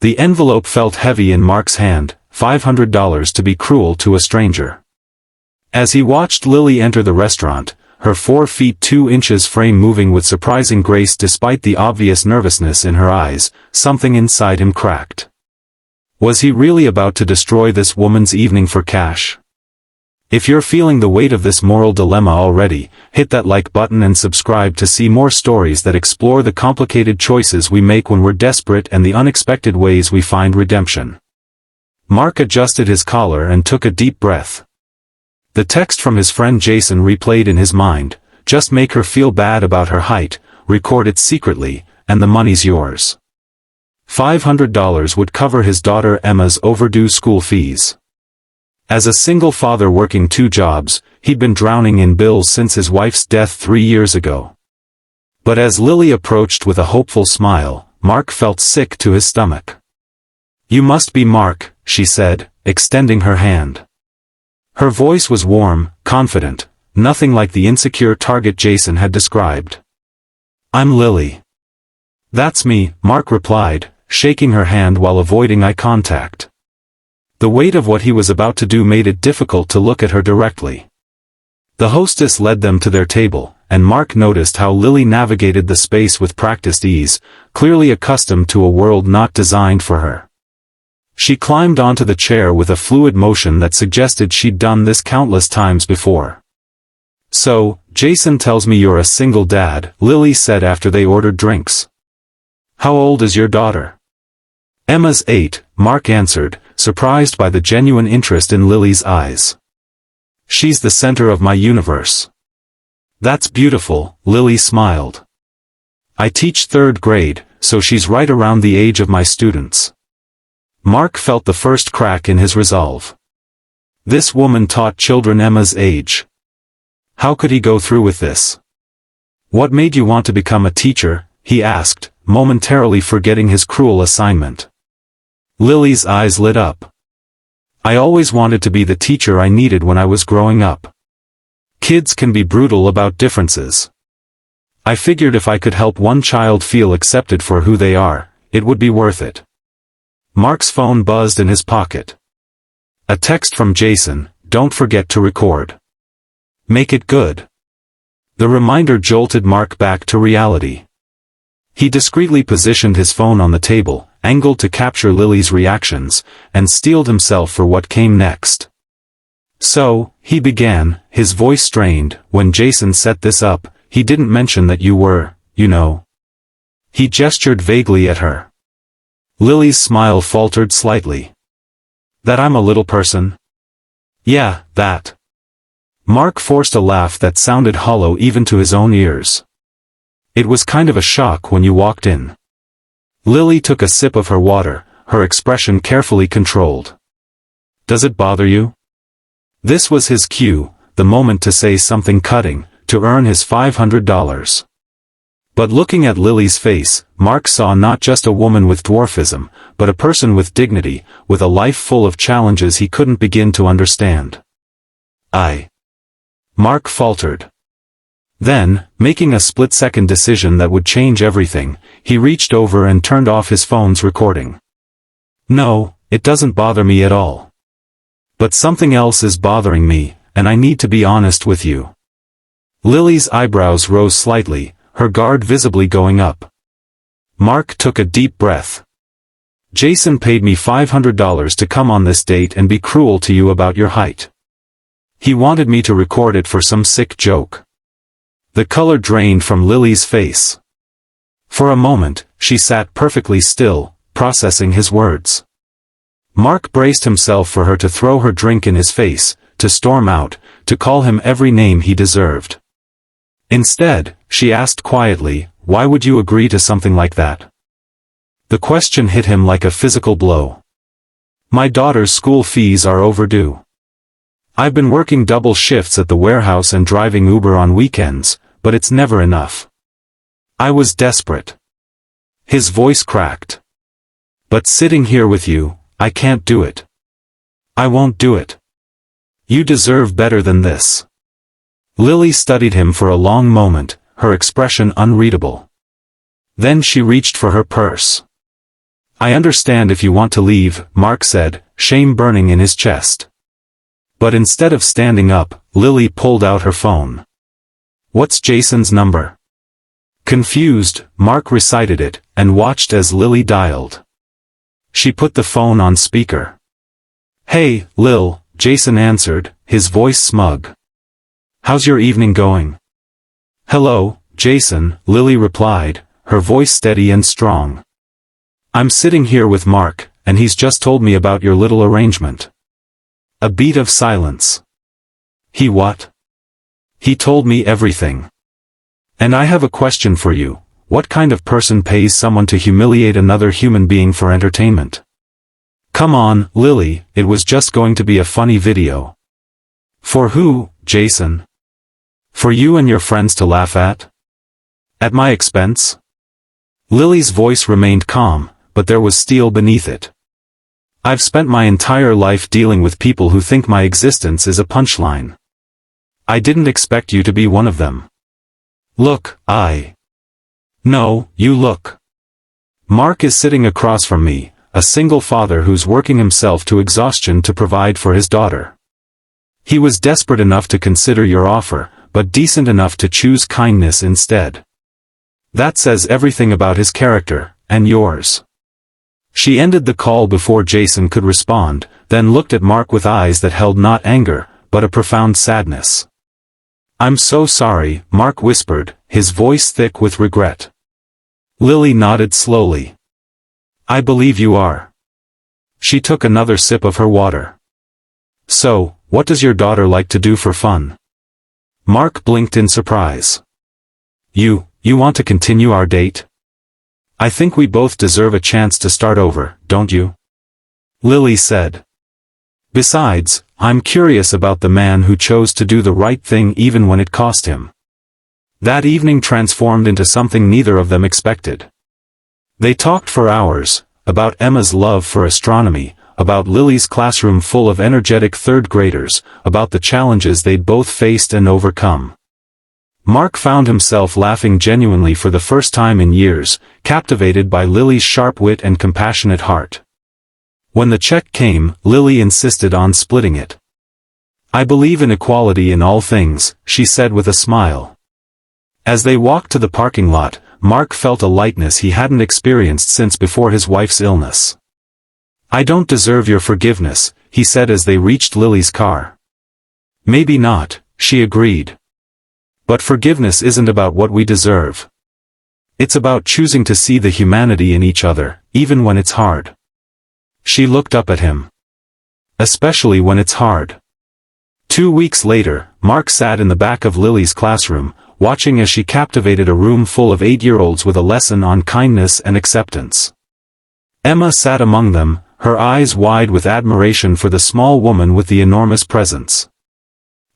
The envelope felt heavy in Mark's hand, $500 to be cruel to a stranger. As he watched Lily enter the restaurant, her 4 feet 2 inches frame moving with surprising grace despite the obvious nervousness in her eyes, something inside him cracked. Was he really about to destroy this woman's evening for cash? If you're feeling the weight of this moral dilemma already, hit that like button and subscribe to see more stories that explore the complicated choices we make when we're desperate and the unexpected ways we find redemption. Mark adjusted his collar and took a deep breath. The text from his friend Jason replayed in his mind, "Just make her feel bad about her height, record it secretly, and the money's yours." $500 would cover his daughter Emma's overdue school fees. As a single father working 2 jobs, he'd been drowning in bills since his wife's death 3 years ago. But as Lily approached with a hopeful smile, Mark felt sick to his stomach. "You must be Mark," she said, extending her hand. Her voice was warm, confident, nothing like the insecure target Jason had described. "I'm Lily." "That's me," Mark replied, shaking her hand while avoiding eye contact. The weight of what he was about to do made it difficult to look at her directly. The hostess led them to their table, and Mark noticed how Lily navigated the space with practiced ease, clearly accustomed to a world not designed for her. She climbed onto the chair with a fluid motion that suggested she'd done this countless times before. "So, Jason tells me you're a single dad," Lily said after they ordered drinks. "How old is your daughter?" "Emma's 8, Mark answered, surprised by the genuine interest in Lily's eyes. "She's the center of my universe." "That's beautiful," Lily smiled. "I teach 3rd grade, so she's right around the age of my students." Mark felt the first crack in his resolve. This woman taught children Emma's age. How could he go through with this? "What made you want to become a teacher?" he asked, momentarily forgetting his cruel assignment. Lily's eyes lit up. "I always wanted to be the teacher I needed when I was growing up. Kids can be brutal about differences. I figured if I could help one child feel accepted for who they are, it would be worth it." Mark's phone buzzed in his pocket. A text from Jason, "Don't forget to record. Make it good." The reminder jolted Mark back to reality. He discreetly positioned his phone on the table, angled to capture Lily's reactions, and steeled himself for what came next. "So," he began, his voice strained, "when Jason set this up, he didn't mention that you were, you know." He gestured vaguely at her. Lily's smile faltered slightly. "That I'm a little person?" "Yeah, that." Mark forced a laugh that sounded hollow even to his own ears. "It was kind of a shock when you walked in." Lily took a sip of her water, her expression carefully controlled. "Does it bother you?" This was his cue, the moment to say something cutting, to earn his $500. But looking at Lily's face, Mark saw not just a woman with dwarfism, but a person with dignity, with a life full of challenges he couldn't begin to understand. Mark faltered. Then, making a split-second decision that would change everything, he reached over and turned off his phone's recording. "No, it doesn't bother me at all. But something else is bothering me, and I need to be honest with you." Lily's eyebrows rose slightly, her guard visibly going up. Mark took a deep breath. "Jason paid me $500 to come on this date and be cruel to you about your height. He wanted me to record it for some sick joke." The color drained from Lily's face. For a moment, she sat perfectly still, processing his words. Mark braced himself for her to throw her drink in his face, to storm out, to call him every name he deserved. Instead, she asked quietly, "Why would you agree to something like that?" The question hit him like a physical blow. "My daughter's school fees are overdue. I've been working double shifts at the warehouse and driving Uber on weekends, but it's never enough. I was desperate." His voice cracked. "But sitting here with you, I can't do it. I won't do it. You deserve better than this." Lily studied him for a long moment, her expression unreadable. Then she reached for her purse. I understand if you want to leave, Mark said, shame burning in his chest. But instead of standing up, Lily pulled out her phone. What's Jason's number? Confused, Mark recited it, and watched as Lily dialed. She put the phone on speaker. Hey, Lil, Jason answered, his voice smug. How's your evening going? Hello, Jason, Lily replied, her voice steady and strong. I'm sitting here with Mark, and he's just told me about your little arrangement. A beat of silence. He what? He told me everything. And I have a question for you. What kind of person pays someone to humiliate another human being for entertainment? Come on, Lily, it was just going to be a funny video. For who, Jason? For you and your friends to laugh at? At my expense? Lily's voice remained calm, but there was steel beneath it. I've spent my entire life dealing with people who think my existence is a punchline. I didn't expect you to be one of them. Look, No, you look. Mark is sitting across from me, a single father who's working himself to exhaustion to provide for his daughter. He was desperate enough to consider your offer, but decent enough to choose kindness instead. That says everything about his character, and yours. She ended the call before Jason could respond, then looked at Mark with eyes that held not anger, but a profound sadness. I'm so sorry, Mark whispered, his voice thick with regret. Lily nodded slowly. I believe you are. She took another sip of her water. So, what does your daughter like to do for fun? Mark blinked in surprise. You want to continue our date? I think we both deserve a chance to start over, don't you? Lily said. Besides, I'm curious about the man who chose to do the right thing even when it cost him. That evening transformed into something neither of them expected. They talked for hours, about Emma's love for astronomy, about Lily's classroom full of energetic third graders, about the challenges they'd both faced and overcome. Mark found himself laughing genuinely for the first time in years, captivated by Lily's sharp wit and compassionate heart. When the check came, Lily insisted on splitting it. I believe in equality in all things, she said with a smile. As they walked to the parking lot, Mark felt a lightness he hadn't experienced since before his wife's illness. I don't deserve your forgiveness, he said as they reached Lily's car. Maybe not, she agreed. But forgiveness isn't about what we deserve. It's about choosing to see the humanity in each other, even when it's hard. She looked up at him. Especially when it's hard. 2 weeks later, Mark sat in the back of Lily's classroom, watching as she captivated a room full of 8-year-olds with a lesson on kindness and acceptance. Emma sat among them, her eyes wide with admiration for the small woman with the enormous presence.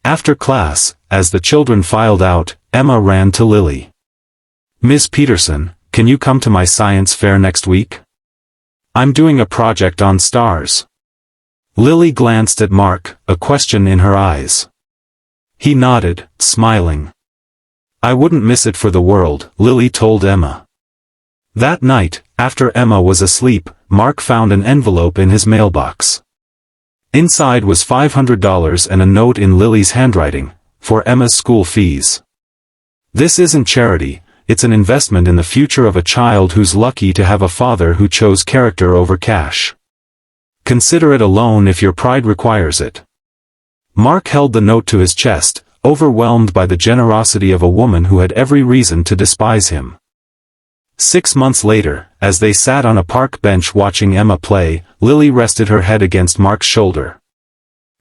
After class, as the children filed out, Emma ran to Lily. Miss Peterson, can you come to my science fair next week? I'm doing a project on stars. Lily glanced at Mark, a question in her eyes. He nodded, smiling. I wouldn't miss it for the world, Lily told Emma. That night, after Emma was asleep, Mark found an envelope in his mailbox. Inside was $500 and a note in Lily's handwriting, for Emma's school fees. This isn't charity, it's an investment in the future of a child who's lucky to have a father who chose character over cash. Consider it a loan if your pride requires it. Mark held the note to his chest, overwhelmed by the generosity of a woman who had every reason to despise him. 6 months later, as they sat on a park bench watching Emma play, Lily rested her head against Mark's shoulder.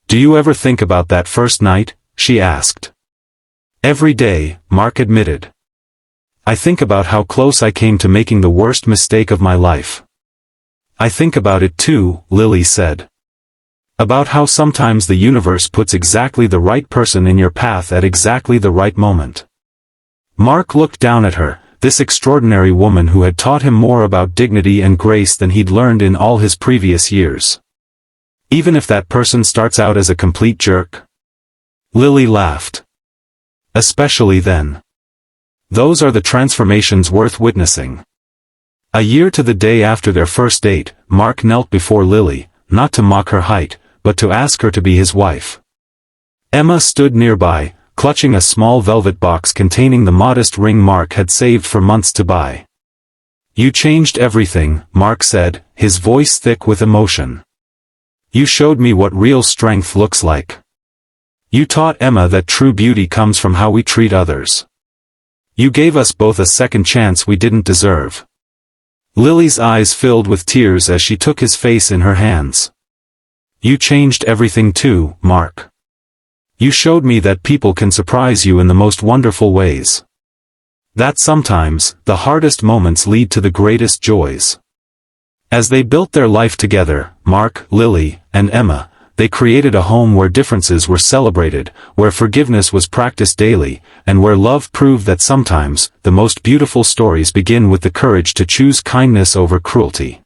Do you ever think about that first night? She asked. Every day, Mark admitted. I think about how close I came to making the worst mistake of my life. I think about it too, Lily said. About how sometimes the universe puts exactly the right person in your path at exactly the right moment. Mark looked down at her, this extraordinary woman who had taught him more about dignity and grace than he'd learned in all his previous years. Even if that person starts out as a complete jerk? Lily laughed. Especially then. Those are the transformations worth witnessing. A year to the day after their first date, Mark knelt before Lily, not to mock her height, but to ask her to be his wife. Emma stood nearby, clutching a small velvet box containing the modest ring Mark had saved for months to buy. "You changed everything," Mark said, his voice thick with emotion. "You showed me what real strength looks like. You taught Emma that true beauty comes from how we treat others. You gave us both a second chance we didn't deserve." Lily's eyes filled with tears as she took his face in her hands. "You changed everything too, Mark. You showed me that people can surprise you in the most wonderful ways. That sometimes, the hardest moments lead to the greatest joys." As they built their life together, Mark, Lily, and Emma, they created a home where differences were celebrated, where forgiveness was practiced daily, and where love proved that sometimes, the most beautiful stories begin with the courage to choose kindness over cruelty.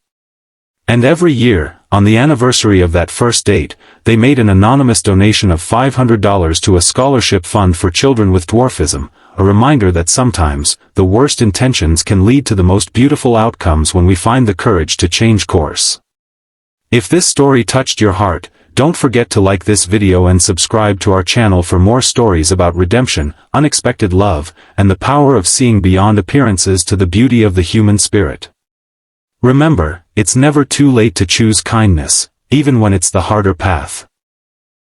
And every year, on the anniversary of that first date, they made an anonymous donation of $500 to a scholarship fund for children with dwarfism, a reminder that sometimes, the worst intentions can lead to the most beautiful outcomes when we find the courage to change course. If this story touched your heart, don't forget to like this video and subscribe to our channel for more stories about redemption, unexpected love, and the power of seeing beyond appearances to the beauty of the human spirit. Remember, it's never too late to choose kindness, even when it's the harder path.